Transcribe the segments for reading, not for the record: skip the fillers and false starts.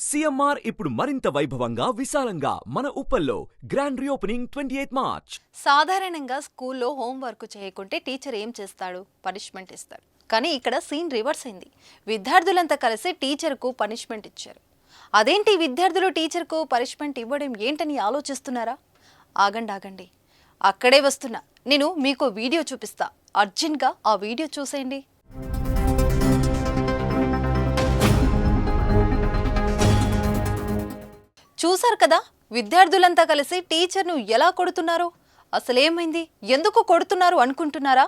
CMR ఇప్పుడు మరింత వైభవంగా విశాలంగా మన ఉప్పల్లో గ్రాండ్ రీఓపెనింగ్ 28 మార్చ్. సాధారణంగా స్కూల్లో హోంవర్క్ చేయకుంటే టీచర్ ఏం చేస్తాడు? పనిష్మెంట్ ఇస్తాడు. కానీ ఇక్కడ సీన్ రివర్స్ అయింది. విద్యార్థులంతా కలిసి టీచర్కు పనిష్మెంట్ ఇచ్చారు. అదేంటి విద్యార్థులు టీచర్కు పనిష్మెంట్ ఇవ్వడం ఏంటని ఆలోచిస్తున్నారా? ఆగండి, అక్కడే వస్తున్నా. నేను మీకు వీడియో చూపిస్తా. అర్జెంట్గా ఆ వీడియో చూసేయండి. చూశారు కదా, విద్యార్థులంతా కలిసి టీచర్ను ఎలా కొడుతున్నారు? అసలేమైంది, ఎందుకు కొడుతున్నారు అనుకుంటున్నారా?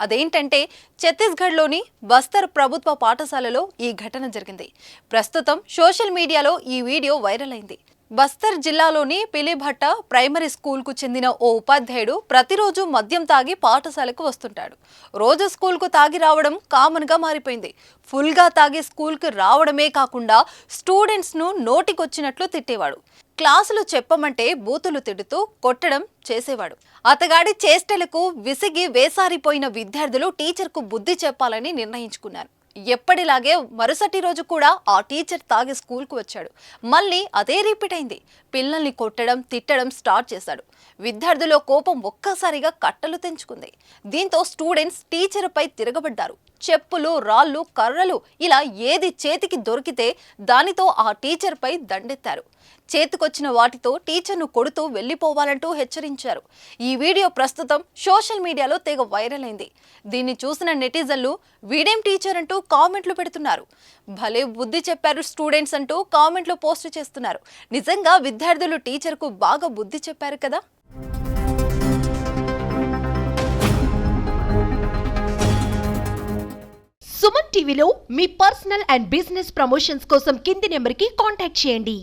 అదేంటంటే ఛత్తీస్గఢ్లోని బస్తర్ ప్రభుత్వ పాఠశాలలో ఈ ఘటన జరిగింది. ప్రస్తుతం సోషల్ మీడియాలో ఈ వీడియో వైరల్ అయింది. బస్తర్ జిల్లాలోని పిలిభట్ట ప్రైమరీ స్కూల్కు చెందిన ఓ ఉపాధ్యాయుడు ప్రతిరోజు మద్యం తాగి పాఠశాలకు వస్తుంటాడు. రోజు స్కూల్కు తాగి రావడం కామన్గా మారిపోయింది. ఫుల్గా తాగి స్కూల్కి రావడమే కాకుండా స్టూడెంట్స్ను నోటికొచ్చినట్లు తిట్టేవాడు. క్లాసులు చెప్పమంటే బూతులు తిడుతూ కొట్టడం చేసేవాడు. అతగాడి చేష్టలకు విసిగి వేసారిపోయిన విద్యార్థులు టీచర్కు బుద్ధి చెప్పాలని నిర్ణయించుకున్నారు. ఎప్పటిలాగే మరుసటి రోజు కూడా ఆ టీచర్ తాగి స్కూల్కు వచ్చాడు. మళ్ళీ అదే రిపీట్ అయింది. పిల్లల్ని కొట్టడం, తిట్టడం స్టార్ట్ చేశాడు. విద్యార్థుల కోపం ఒక్కసారిగా కట్టలు తెంచుకుంది. దీంతో స్టూడెంట్స్ టీచర్పై తిరగబడ్డారు. చెప్పులు, రాళ్ళు, కర్రలు ఇలా ఏది చేతికి దొరికితే దానితో ఆ టీచర్పై దండెత్తారు. చేతికొచ్చిన వాటితో టీచర్ను కొడుతూ వెళ్లిపోవాలంటూ హెచ్చరించారు. ఈ వీడియో ప్రస్తుతం సోషల్ మీడియాలో తెగ వైరల్ అయింది. దీన్ని చూసిన నెటిజన్లు వీడేం టీచర్ అంటూ కామెంట్లు పెడుతున్నారు. భలే బుద్ధి చెప్పారు స్టూడెంట్స్ అంటూ కామెంట్లు పోస్ట్ చేస్తున్నారు. నిజంగా విద్యార్థులు టీచర్కు బాగా బుద్ధి చెప్పారు కదా. సుమన్ టీవీలో మీ పర్సనల్ అండ్ బిజినెస్ ప్రమోషన్స్ కోసం కింది నెంబర్కి కాంటాక్ట్ చేయండి.